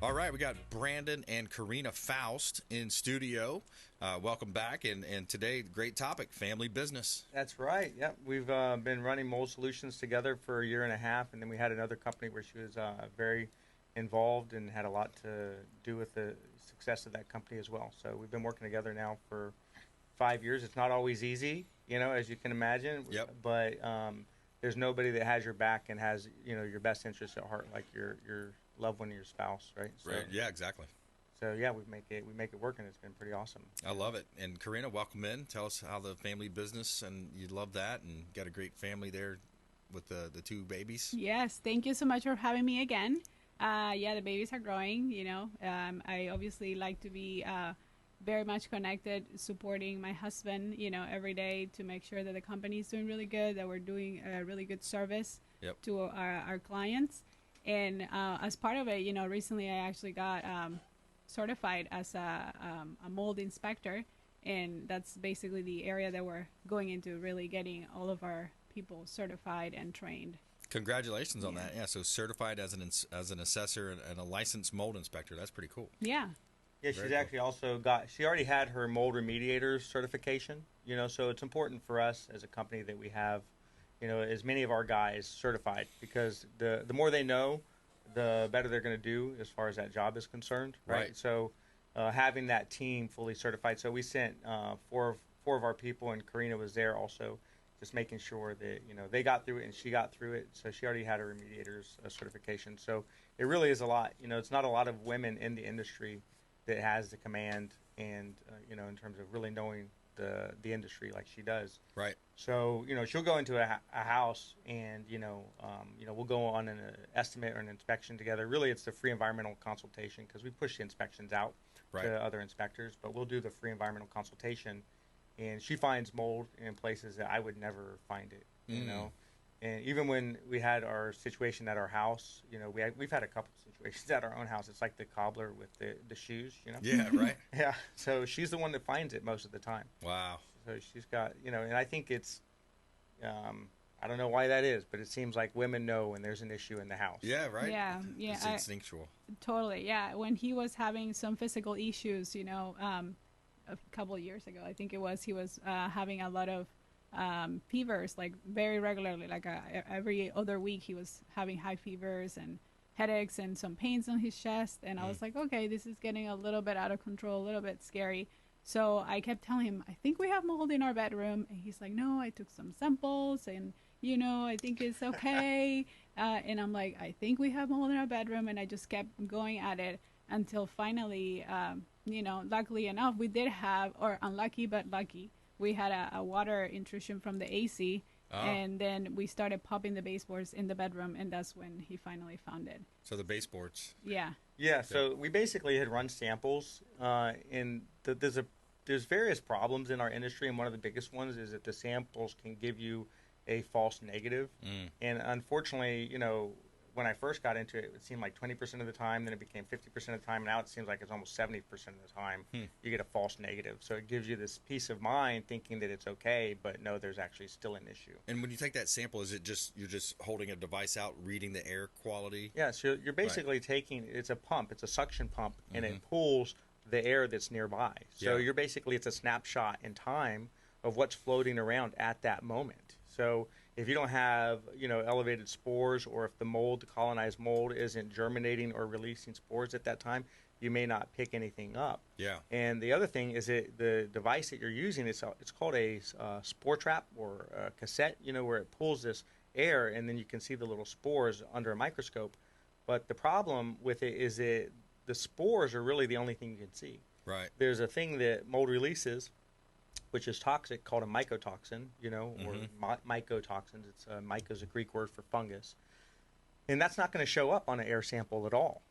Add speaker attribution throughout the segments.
Speaker 1: All right, we got Brandon and Karina Faust in studio. Welcome back, and today, great topic, family business.
Speaker 2: That's right. Yep. We've been running Mold Solutions together for a year and a half, and then we had another company where she was very involved and had a lot to do with the success of that company as well. So we've been working together now for 5 years. It's not always easy, as you can imagine.
Speaker 1: Yep.
Speaker 2: But there's nobody that has your back and has your best interests at heart, like your loved one, or your spouse, right?
Speaker 1: Right. Yeah, exactly.
Speaker 2: So yeah, we make it work, and it's been pretty awesome.
Speaker 1: I love it. And Karina, welcome in. Tell us how the family business, and you love that, and got a great family there with the two babies.
Speaker 3: Yes, thank you so much for having me again. Yeah, the babies are growing. I obviously like to be very much connected, supporting my husband, every day to make sure that the company is doing really good, that we're doing a really good service
Speaker 1: Yep.
Speaker 3: to our clients. And as part of it, recently I actually got certified as a mold inspector, and that's basically the area that we're going into, really getting all of our people certified and trained.
Speaker 1: Congratulations on that. Yeah, so certified as an assessor and a licensed mold inspector. That's pretty cool.
Speaker 3: Yeah.
Speaker 2: Yeah,
Speaker 1: Very
Speaker 2: she's actually also she already had her mold remediator certification, so it's important for us as a company that we have, as many of our guys certified, because the more they know, the better they're going to do as far as that job is concerned, right?
Speaker 1: Right.
Speaker 2: So having that team fully certified. So we sent four of our people, and Karina was there also, just making sure that, they got through it and she got through it. So she already had her remediator's certification. So it really is a lot. It's not a lot of women in the industry that has the command and in terms of really knowing the industry like she does.
Speaker 1: Right.
Speaker 2: So she'll go into a house, and we'll go on an estimate or an inspection together. Really, it's the free environmental consultation, because we push the inspections out
Speaker 1: Right.
Speaker 2: to other inspectors, but we'll do the free environmental consultation, and she finds mold in places that I would never find it. And even when we had our situation at our house, we've had a couple of situations at our own house. It's like the cobbler with the shoes,
Speaker 1: Yeah, right.
Speaker 2: Yeah. So she's the one that finds it most of the time.
Speaker 1: Wow.
Speaker 2: So she's got, and I think it's, I don't know why that is, but it seems like women know when there's an issue in the house.
Speaker 1: Yeah, right.
Speaker 3: Yeah,
Speaker 1: It's instinctual.
Speaker 3: totally. Yeah, when he was having some physical issues, a couple of years ago, I think it was, he was having a lot of fevers, like very regularly, like every other week he was having high fevers and headaches and some pains on his chest. And I was like, okay, this is getting a little bit out of control, a little bit scary. So I kept telling him, I think we have mold in our bedroom. And he's like, no, I took some samples and, I think it's okay. And I'm like, I think we have mold in our bedroom. And I just kept going at it until finally, luckily enough, we did have, or unlucky but lucky, we had a water intrusion from the AC.
Speaker 1: Oh.
Speaker 3: And then we started popping the baseboards in the bedroom, and that's when he finally found it.
Speaker 1: So the baseboards.
Speaker 3: Yeah.
Speaker 2: Yeah. So we basically had run samples, and there's various problems in our industry, and one of the biggest ones is that the samples can give you a false negative. And unfortunately, when I first got into it, it seemed like 20% of the time, then it became 50% of the time, and now it seems like it's almost 70% of the time you get a false negative. So it gives you this peace of mind thinking that it's okay, but no, there's actually still an issue.
Speaker 1: And when you take that sample, is it you're just holding a device out, reading the air quality?
Speaker 2: Yeah, so you're basically taking, it's a pump, it's a suction pump, and it pulls the air that's nearby. So
Speaker 1: Yeah.
Speaker 2: you're basically, it's a snapshot in time of what's floating around at that moment. So if you don't have, elevated spores, or if the colonized mold isn't germinating or releasing spores at that time, you may not pick anything up.
Speaker 1: Yeah.
Speaker 2: And the other thing is that the device that you're using, it's called a spore trap, or a cassette, where it pulls this air, and then you can see the little spores under a microscope. But the problem with it is that the spores are really the only thing you can see.
Speaker 1: Right.
Speaker 2: There's a thing that mold releases, which is toxic, called a mycotoxin, or mycotoxins. It's myco is a Greek word for fungus, and that's not going to show up on an air sample at all.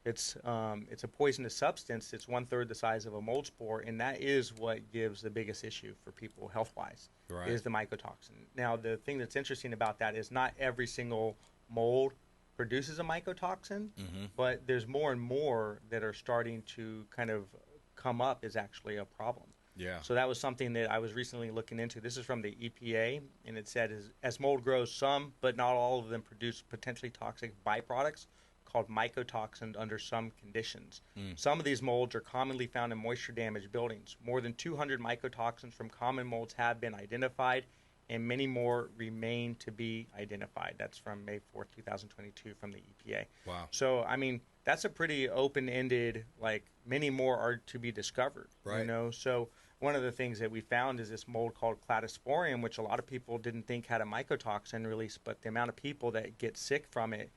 Speaker 2: It's a poisonous substance. It's 1/3 the size of a mold spore, and that is what gives the biggest issue for people health-wise.
Speaker 1: Right.
Speaker 2: Is the mycotoxin. Now, the thing that's interesting about that is not every single mold produces a mycotoxin, but there's more and more that are starting to kind of come up as actually a problem.
Speaker 1: Yeah.
Speaker 2: So that was something that I was recently looking into. This is from the EPA, and it said, as mold grows, some, but not all of them, produce potentially toxic byproducts called mycotoxins under some conditions. Some of these molds are commonly found in moisture-damaged buildings. More than 200 mycotoxins from common molds have been identified, and many more remain to be identified. That's from May 4th, 2022 from the EPA.
Speaker 1: Wow.
Speaker 2: So, I mean, that's a pretty open-ended, like, many more are to be discovered.
Speaker 1: Right.
Speaker 2: You know, so one of the things that we found is this mold called cladosporium, which a lot of people didn't think had a mycotoxin release, but the amount of people that get sick from it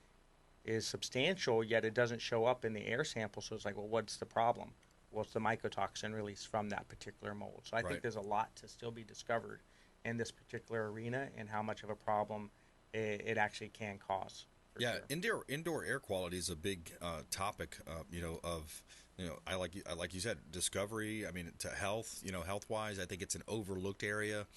Speaker 2: is substantial, yet it doesn't show up in the air sample. So it's like, well, what's the problem? Well, it's the mycotoxin release from that particular mold. So I think there's a lot to still be discovered in this particular arena and how much of a problem it actually can cause.
Speaker 1: Yeah, sure. Indoor air quality is a big topic. I like you said, discovery. I mean, to health. Health wise, I think it's an overlooked area.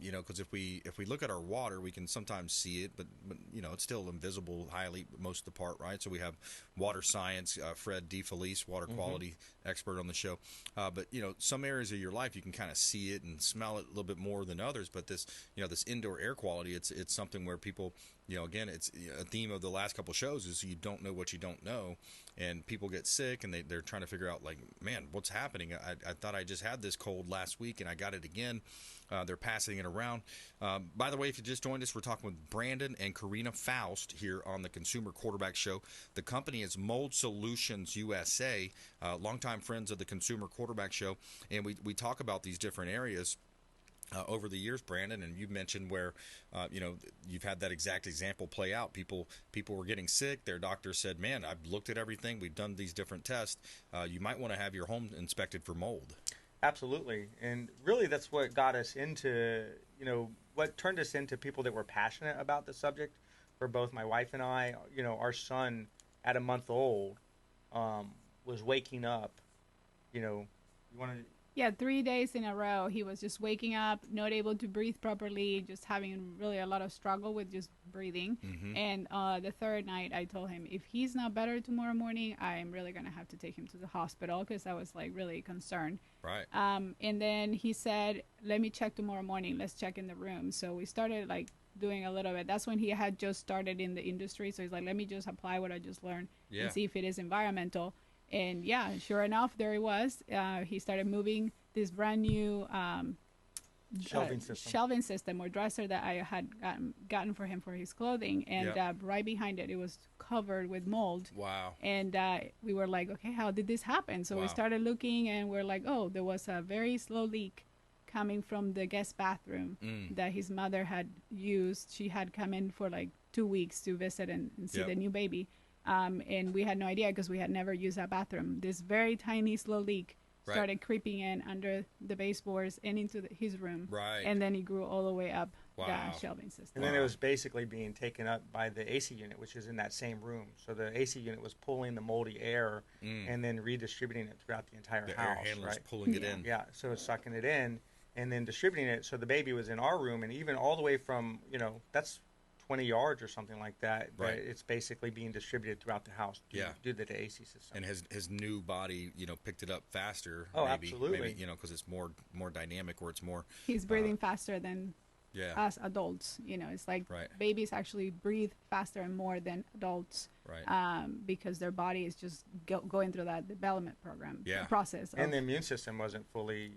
Speaker 1: Because if we look at our water, we can sometimes see it, but it's still invisible highly most of the part, right? So we have water science, Fred DeFelice, water quality expert on the show. But some areas of your life you can kind of see it and smell it a little bit more than others. But this indoor air quality, it's something where people, again, it's a theme of the last couple of shows is you don't know what you don't know, and people get sick and they're trying to figure out, like, man, what's happening? I thought I just had this cold last week and I got it again. They're passing it around. By the way, if you just joined us, we're talking with Brandon and Karina Faust here on the Consumer Quarterback Show. The company is Mold Solutions USA, longtime friends of the Consumer Quarterback Show, and we talk about these different areas. Over the years, Brandon, and you mentioned where, you've had that exact example play out. People were getting sick. Their doctor said, man, I've looked at everything. We've done these different tests. You might want to have your home inspected for mold.
Speaker 2: Absolutely. And really that's what got us into, what turned us into people that were passionate about the subject. For both my wife and I, our son at a month old was waking up, you want to...
Speaker 3: Yeah, 3 days in a row, he was just waking up, not able to breathe properly, just having really a lot of struggle with just breathing. And the third night, I told him, if he's not better tomorrow morning, I'm really going to have to take him to the hospital because I was, like, really concerned.
Speaker 1: Right.
Speaker 3: And then he said, let me check tomorrow morning. Let's check in the room. So we started, like, doing a little bit. That's when he had just started in the industry. So he's like, let me just apply what I just learned and see if it is environmental. And yeah, sure enough, there he was. He started moving this brand new shelving system or dresser that I had gotten for him for his clothing. And right behind it, it was covered with mold.
Speaker 1: Wow.
Speaker 3: And we were like, okay, how did this happen? So we started looking and we're like, oh, there was a very slow leak coming from the guest bathroom that his mother had used. She had come in for like 2 weeks to visit and see the new baby. And we had no idea because we had never used that bathroom. This very tiny slow leak started creeping in under the baseboards and into his room.
Speaker 1: Right.
Speaker 3: And then it grew all the way up the shelving system.
Speaker 2: And then it was basically being taken up by the AC unit, which is in that same room. So the AC unit was pulling the moldy air and then redistributing it throughout the entire house.
Speaker 1: Air handler's pulling it in.
Speaker 2: Yeah, so it's sucking it in and then distributing it. So the baby was in our room, and even all the way from, that's 20 yards or something like that.
Speaker 1: Right.
Speaker 2: It's basically being distributed throughout the house due to the AC system.
Speaker 1: And his new body, picked it up faster.
Speaker 2: Oh,
Speaker 1: maybe,
Speaker 2: absolutely.
Speaker 1: Maybe, because it's more dynamic, or it's more.
Speaker 3: He's breathing faster than us adults. It's like babies actually breathe faster and more than adults.
Speaker 1: Right.
Speaker 3: Because their body is just going through that development process.
Speaker 2: And the immune system wasn't fully,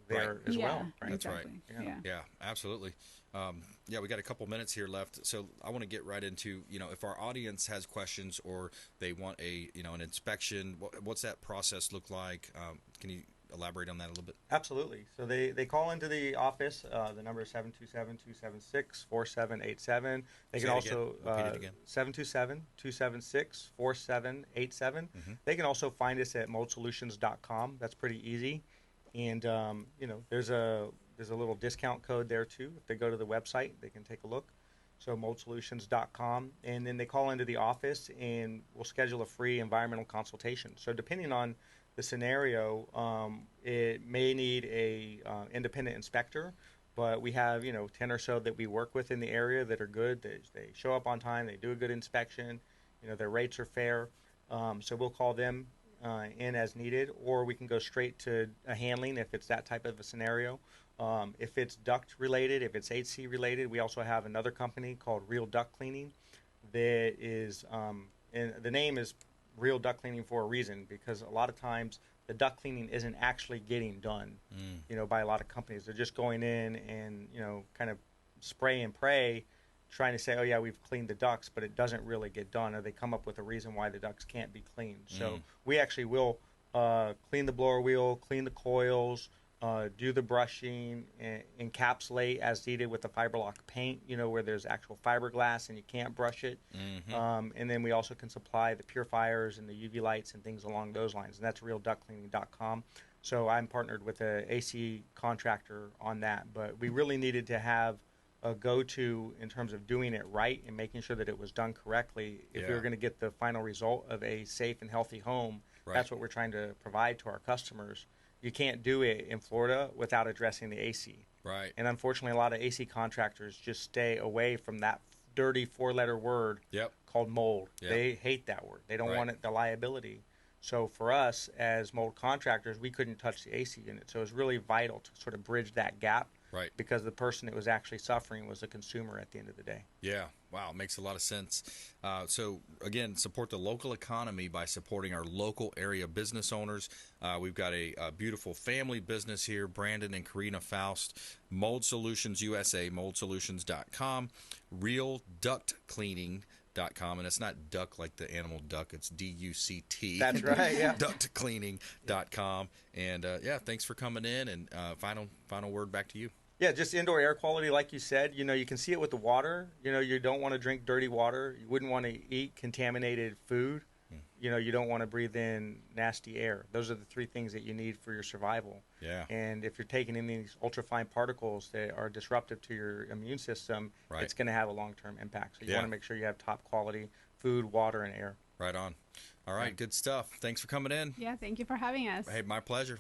Speaker 2: there as well. Right?
Speaker 1: That's
Speaker 3: exactly.
Speaker 1: right. Yeah, absolutely. We got a couple minutes here left, so I want to get right into, if our audience has questions or they want an inspection, what's that process look like? Can you elaborate on that a little bit?
Speaker 2: Absolutely. So they call into the office. The number is 727-276-4787. They can also 727-276-4787. They can also find us at moldsolutions.com. That's pretty easy. And there's a little discount code there too. If they go to the website, they can take a look. So moldsolutions.com, and then they call into the office, and we'll schedule a free environmental consultation. So depending on the scenario, it may need a independent inspector, but we have 10 or so that we work with in the area that are good. They show up on time. They do a good inspection. Their rates are fair. So we'll call them in as needed, or we can go straight to a handling if it's that type of a scenario. If it's duct related, if it's HC related, we also have another company called Real Duct Cleaning that is and the name is Real Duct Cleaning for a reason, because a lot of times the duct cleaning isn't actually getting done, by a lot of companies. They're just going in and, kind of spray and pray, trying to say, oh yeah, we've cleaned the ducts, but it doesn't really get done, or they come up with a reason why the ducts can't be cleaned. So we actually will clean the blower wheel, clean the coils, do the brushing, encapsulate as needed with the fiberlock paint, where there's actual fiberglass and you can't brush it. And then we also can supply the purifiers and the UV lights and things along those lines. And that's realductcleaning.com. So I'm partnered with a AC contractor on that. But we really needed to have a go-to in terms of doing it right and making sure that it was done correctly if we were going to get the final result of a safe and healthy home. Right. That's what we're trying to provide to our customers. You can't do it in Florida without addressing the AC.
Speaker 1: Right.
Speaker 2: And unfortunately, a lot of AC contractors just stay away from that dirty four-letter word called mold. They hate that word. They don't want it, the liability. So for us as mold contractors, we couldn't touch the AC unit. So it was really vital to sort of bridge that gap.
Speaker 1: Right.
Speaker 2: Because the person that was actually suffering was the consumer at the end of the day.
Speaker 1: Yeah. Wow. Makes a lot of sense. So, again, support the local economy by supporting our local area business owners. We've got a beautiful family business here, Brandon and Karina Faust, Mold Solutions USA, moldsolutions.com, realductcleaning.com, and it's not duck like the animal duck, it's DUCT.
Speaker 2: That's right, yeah.
Speaker 1: ductcleaning.com. And thanks for coming in, and final word back to you.
Speaker 2: Yeah, just indoor air quality, like you said. You can see it with the water. You don't want to drink dirty water. You wouldn't want to eat contaminated food. You don't want to breathe in nasty air. Those are the three things that you need for your survival.
Speaker 1: Yeah.
Speaker 2: And if you're taking in these ultrafine particles that are disruptive to your immune system, it's going to have a long-term impact. So you want to make sure you have top quality food, water, and air.
Speaker 1: Right on. All right, good stuff. Thanks for coming in.
Speaker 3: Yeah, thank you for having us.
Speaker 1: Hey, my pleasure.